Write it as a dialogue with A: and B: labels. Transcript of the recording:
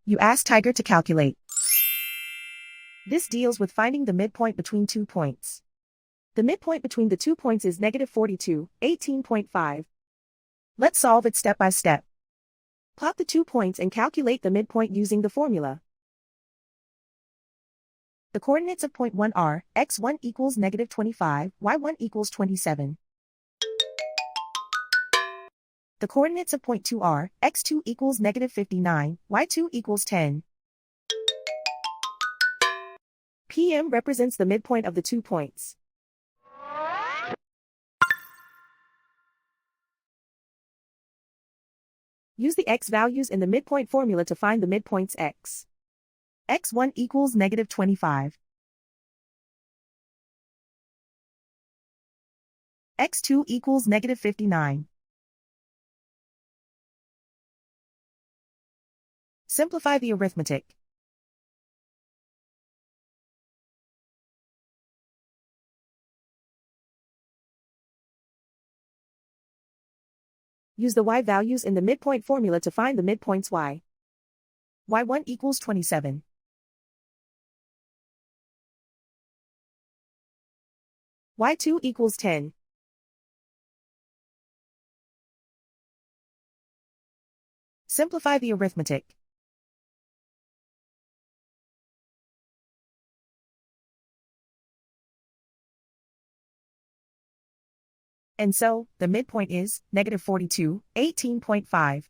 A: You ask Tiger to calculate. This deals with finding the midpoint between 2 points. The midpoint between the 2 points is -42, 18.5. Let's solve it step by step. Plot the 2 points and calculate the midpoint using the formula. The coordinates of point 1 are x1 equals -25, y1 equals 27. The coordinates of point 2 are x2 equals -59, y2 equals 10. PM represents the midpoint of the 2 points. Use the x values in the midpoint formula to find the midpoints x. x1 equals -25. x2 equals -59. Simplify the arithmetic. Use the y values in the midpoint formula to find the midpoints y. y1 equals 27. y2 equals 10. Simplify the arithmetic. And so, the midpoint is -42, 18.5.